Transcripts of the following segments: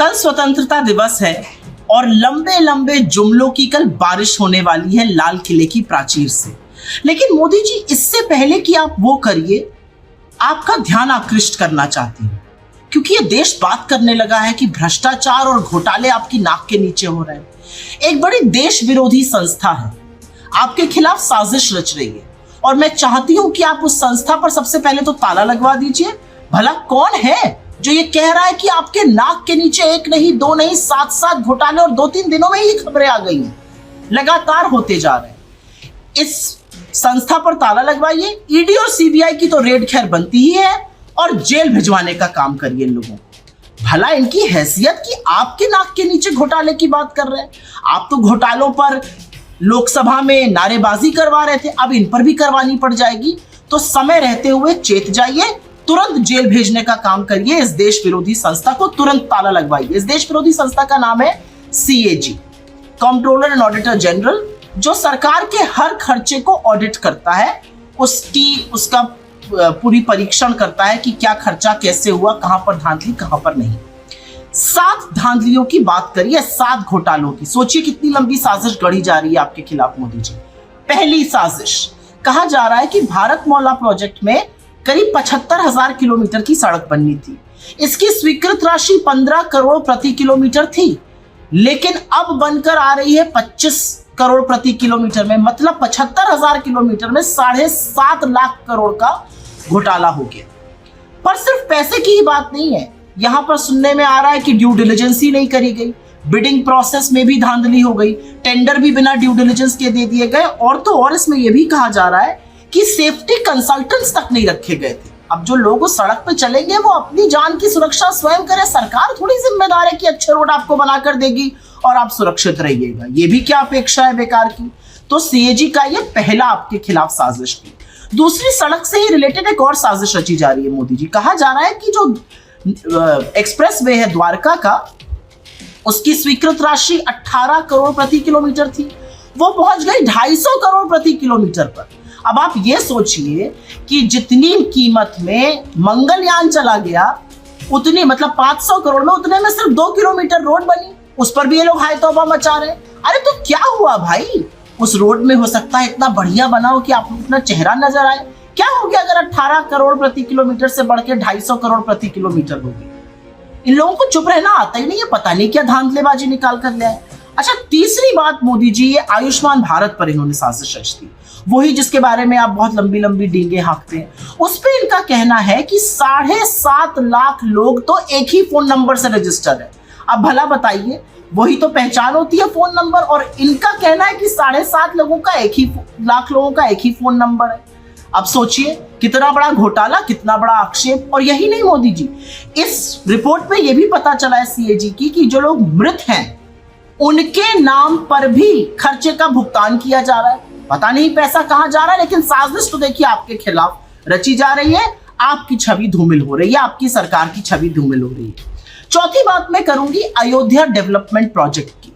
कल स्वतंत्रता दिवस है और लंबे लंबे जुमलों की कल बारिश होने वाली है लाल किले की प्राचीर से। लेकिन मोदी जी, इससे पहले कि आप वो करिए, आपका ध्यान आकृष्ट करना चाहती हूँ, क्योंकि ये देश बात करने लगा है कि भ्रष्टाचार और घोटाले आपकी नाक के नीचे हो रहे हैं। एक बड़ी देश विरोधी संस्था है, आपके खिलाफ साजिश रच रही है और मैं चाहती हूं कि आप उस संस्था पर सबसे पहले तो ताला लगवा दीजिए। भला कौन है जो ये कह रहा है कि आपके नाक के नीचे एक नहीं, दो नहीं, 7 घोटाले और 2-3 दिनों में ही खबरें आ गई हैं, लगातार होते जा रहे हैं। इस संस्था पर ताला लगवाइए। ईडी और सीबीआई की तो रेड खैर बनती ही है और जेल भिजवाने का काम करिए इन लोगों को। भला इनकी हैसियत कि आपके नाक के नीचे घोटाले की बात कर रहे हैं। आप तो घोटालों पर लोकसभा में नारेबाजी करवा रहे थे, अब इन पर भी करवानी पड़ जाएगी। तो समय रहते हुए चेत जाइए, तुरंत जेल भेजने का काम करिए। इस देश विरोधी संस्था को तुरंत ताला लगवाइए। इस देश विरोधी संस्था का नाम है CAG, controller and auditor general, जो सरकार के हर खर्चे को ऑडिट करता है, उसका पूरी परीक्षण करता है कि क्या खर्चा कैसे हुआ, कहां पर धांधली कहां पर नहीं। 7 धांधलियों की बात करिए, 7 घोटालों की। सोचिए कितनी लंबी साजिश गढ़ी जा रही है आपके खिलाफ मोदी जी। पहली साजिश, कहा जा रहा है कि भारत मौला प्रोजेक्ट में करीब 75,000 किलोमीटर की सड़क बननी थी। इसकी स्वीकृत राशि 15 करोड़ प्रति किलोमीटर थी, लेकिन अब बनकर आ रही है 25 करोड़ प्रति किलोमीटर में। मतलब 75,000 किलोमीटर में 7.5 लाख करोड़ का घोटाला हो गया। पर सिर्फ पैसे की ही बात नहीं है, यहां पर सुनने में आ रहा है कि ड्यू डिलिजेंस ही नहीं करी गई, बिडिंग प्रोसेस में भी धांधली हो गई, टेंडर भी बिना ड्यू डिलिजेंस के दे दिए गए, और तो और इसमें यह भी कहा जा रहा है कि सेफ्टी कंसल्टेंट्स तक नहीं रखे गए थे। अब जो लोग उस सड़क पे चलेंगे वो अपनी जान की सुरक्षा स्वयं करें। सरकार थोड़ी जिम्मेदार है कि अच्छे रोड आपको बनाकर देगी और आप सुरक्षित रहिएगा। ये भी क्या अपेक्षा है बेकार की। तो CAG का ये पहला आपके खिलाफ साजिश थी। दूसरी, सड़क से ही रिलेटेड एक और साजिश रची जा रही है मोदी जी। कहा जा रहा है कि जो एक्सप्रेस वे है द्वारका का, उसकी स्वीकृत राशि 18 करोड़ प्रति किलोमीटर थी, वो पहुंच गई 250 करोड़ प्रति किलोमीटर पर। अब आप ये सोचिए कि जितनी कीमत में मंगलयान चला गया, उतनी मतलब 500 करोड़ में, उतने में सिर्फ 2 किलोमीटर रोड बनी, उस पर भी ये लोग हाय तौबा मचा रहे हैं। अरे तो क्या हुआ भाई, उस रोड में हो सकता है इतना बढ़िया बनाओ कि आप अपना चेहरा नजर आए। क्या हो गया अगर 18 करोड़ प्रति किलोमीटर से बढ़ के 250 करोड़ प्रति किलोमीटर हो गई? इन लोगों को चुप रहना आता ही नहीं है, पता नहीं क्या धांधलेबाजी निकाल कर ले आए। अच्छा, तीसरी बात मोदी जी, ये आयुष्मान भारत पर इन्होंने साजिश रची थी, वही जिसके बारे में आप बहुत लंबी लंबी डींगे हाँकते हैं। उस पे इनका कहना है कि 7.5 लाख लोग तो एक ही फोन नंबर से रजिस्टर है। अब भला बताइए, वही तो पहचान होती है फोन नंबर, और इनका कहना है कि 7.5 लाख लोगों का एक ही फोन नंबर है। अब सोचिए कितना बड़ा घोटाला, कितना बड़ा आक्षेप। और यही नहीं मोदी जी, इस रिपोर्ट में यह भी पता चला है CAG की कि जो लोग मृत हैं उनके नाम पर भी खर्चे का भुगतान किया जा रहा है। पता नहीं पैसा कहां जा रहा है, लेकिन साजिश तो देखिए आपके खिलाफ रची जा रही है। आपकी छवि धूमिल हो रही है, आपकी सरकार की छवि धूमिल हो रही है। चौथी बात मैं करूंगी अयोध्या डेवलपमेंट प्रोजेक्ट की।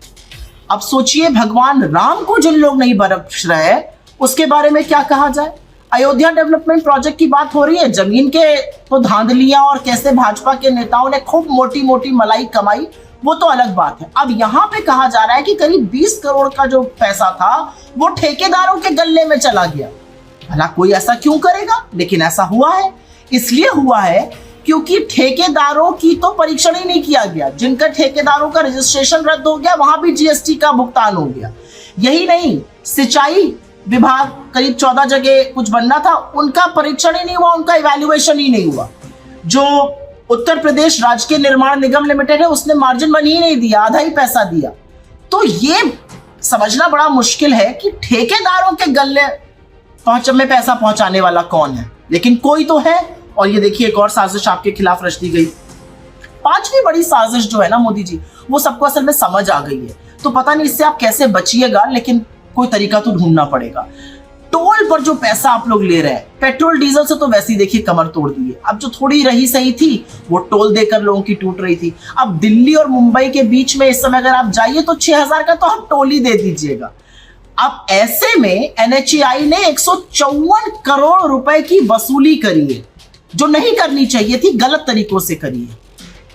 अब सोचिए, भगवान राम को जिन लोग नहीं बख्श रहे उसके बारे में क्या कहा जाए। अयोध्या डेवलपमेंट प्रोजेक्ट की बात हो रही है, जमीन के तो धांधलियां और कैसे भाजपा के नेताओं ने खूब मोटी मोटी मलाई कमाई, वो तो अलग बात है। अब यहां पे कहा जा रहा है कि करीब 20 करोड़ का जो पैसा था वो ठेकेदारों के गल्ले में चला गया। भला कोई ऐसा क्यों करेगा, लेकिन ऐसा हुआ है। इसलिए हुआ है क्योंकि ठेकेदारों की तो परीक्षण ही नहीं किया गया। जिनका ठेकेदारों का रजिस्ट्रेशन रद्द हो गया, वहां भी GST का भुगतान हो गया। यही नहीं, सिंचाई विभाग करीब 14 जगह कुछ बनना था, उनका परीक्षण ही नहीं हुआ, उनका इवैल्यूएशन ही नहीं हुआ। जो उत्तर प्रदेश राजकीय निर्माण निगम लिमिटेड है, उसने मार्जिन मनी ही नहीं दिया, आधा ही पैसा दिया। तो ये समझना बड़ा मुश्किल है कि ठेकेदारों के गल्ले में पैसा पहुंचाने वाला कौन है, लेकिन कोई तो है। और ये देखिए, एक और साजिश आपके खिलाफ रच दी गई। पांचवी बड़ी साजिश जो है ना मोदी जी, वो सबको असल में समझ आ गई है। तो पता नहीं इससे आप कैसे बचिएगा, लेकिन कोई तरीका तो ढूंढना पड़ेगा। टोल पर जो पैसा आप लोग ले रहे हैं, पेट्रोल डीजल से तो वैसे ही देखिए कमर तोड़ दी है। अब जो थोड़ी रही सही थी वो टोल देकर लोगों की टूट रही थी। अब दिल्ली और मुंबई के बीच में इस समय अगर आप जाइए तो 6,000 का तो आप टोल ही दे दीजिएगा। अब ऐसे में NHAI ने 154 करोड़ रुपए की वसूली करी है, जो नहीं करनी चाहिए थी, गलत तरीकों से करी है।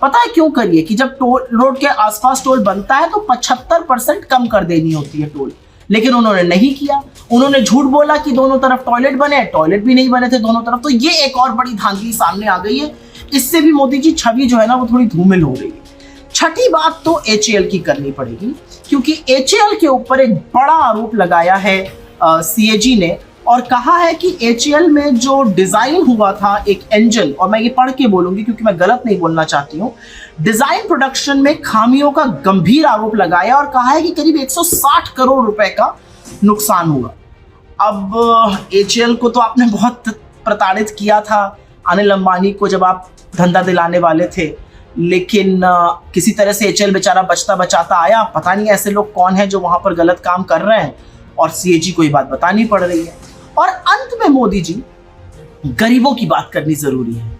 पता है क्यों करिए कि जब टोल रोड के आसपास टोल बनता है तो 75% कम कर देनी होती है टोल, लेकिन उन्होंने नहीं किया। उन्होंने झूठ बोला कि दोनों तरफ टॉयलेट बने, टॉयलेट भी नहीं बने थे दोनों तरफ। तो ये एक और बड़ी धांधली सामने आ गई है। इससे भी मोदी जी छवि जो है ना वो थोड़ी धूमिल हो रही है। छठी बात तो HAL की करनी पड़ेगी, क्योंकि HAL के ऊपर एक बड़ा आरोप लगाया है CAG ने, और कहा है कि HAL में जो डिजाइन हुआ था एक इंजन, और मैं ये पढ़ के बोलूंगी क्योंकि मैं गलत नहीं बोलना चाहती हूँ, डिजाइन प्रोडक्शन में खामियों का गंभीर आरोप लगाया और कहा है कि करीब 160 करोड़ रुपए का नुकसान हुआ। अब HAL को तो आपने बहुत प्रताड़ित किया था, अनिल अंबानी को, जब आप धंधा दिलाने वाले थे, लेकिन किसी तरह से HAL बेचारा बचता बचाता आया। पता नहीं ऐसे लोग कौन हैं जो वहां पर गलत काम कर रहे हैं, और CAG को ये बात बतानी पड़ रही है। और अंत में मोदी जी, गरीबों की बात करनी जरूरी है,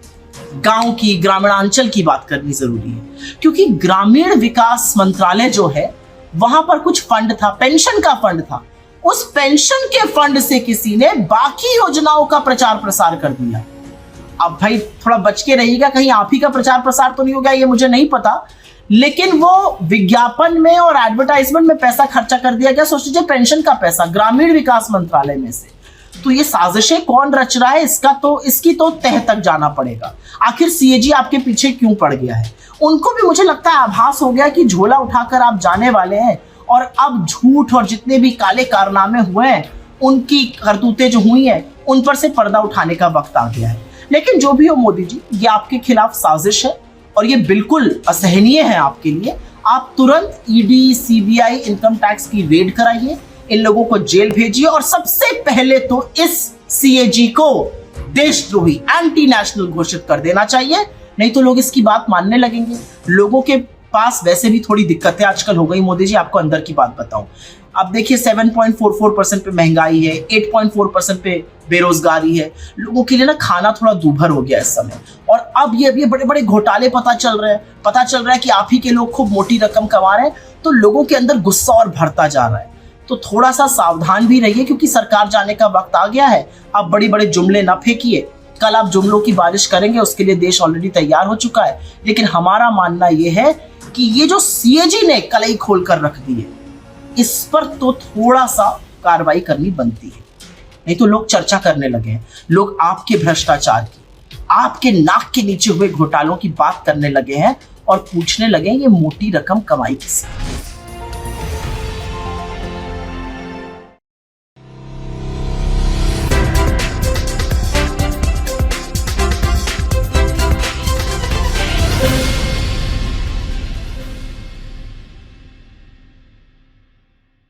गांव की, ग्रामीणांचल की बात करनी जरूरी है, क्योंकि ग्रामीण विकास मंत्रालय जो है वहां पर कुछ फंड था, पेंशन का फंड था। उस पेंशन के फंड से किसी ने बाकी योजनाओं का प्रचार प्रसार कर दिया। अब भाई थोड़ा बच के रहिएगा, कहीं आप ही का प्रचार प्रसार तो नहीं हो गया, ये मुझे नहीं पता, लेकिन वो विज्ञापन में और एडवर्टाइजमेंट में पैसा खर्चा कर दिया गया। सोच लीजिए, पेंशन का पैसा ग्रामीण विकास मंत्रालय में से। तो ये साजिशें कौन रच रहा है, इसकी तो तह तक जाना पड़ेगा। आखिर CAG आपके पीछे क्यों पड़ गया है? उनको भी मुझे लगता है आभास हो गया कि झोला उठाकर आप जाने वाले हैं, और अब झूठ और जितने भी काले कारनामे हुए हैं, उनकी करतूतें जो हुई हैं, उन पर से पर्दा उठाने का वक्त आ गया है। लेकिन जो भी हो मोदी जी, ये आपके खिलाफ साजिश है और ये बिल्कुल असहनीय है आपके लिए। आप तुरंत ED, CBI, इनकम टैक्स की रेड कराइए, इन लोगों को जेल भेजिए, और सबसे पहले तो इस CAG को देशद्रोही, एंटी नेशनल घोषित कर देना चाहिए, नहीं तो लोग इसकी बात मानने लगेंगे। लोगों के पास वैसे भी थोड़ी दिक्कतें आजकल हो गई मोदी जी, आपको अंदर की बात बताऊं। अब देखिए 7.44% पे महंगाई है, 8.4% पे बेरोजगारी है, लोगों के लिए ना खाना थोड़ा दूभर हो गया इस समय। और अब ये बड़े बड़े घोटाले पता चल रहा है कि आप ही के लोग खूब मोटी रकम कमा रहे हैं, तो लोगों के अंदर गुस्सा और भरता जा रहा है। तो थोड़ा सा सावधान भी रहिए, क्योंकि सरकार जाने का वक्त आ गया है। आप बड़ी बड़े जुमले ना फेंकिए, कल आप जुमलों की बारिश करेंगे, उसके लिए देश ऑलरेडी तैयार हो चुका है। लेकिन हमारा मानना यह है कि ये जो CAG ने कलई खोल कर रख दी है, इस पर तो थोड़ा सा कार्रवाई करनी बनती है, नहीं तो लोग चर्चा करने लगे हैं। लोग आपके भ्रष्टाचार की, आपके नाक के नीचे हुए घोटालों की बात करने लगे हैं और पूछने लगे ये मोटी रकम कमाई किसने।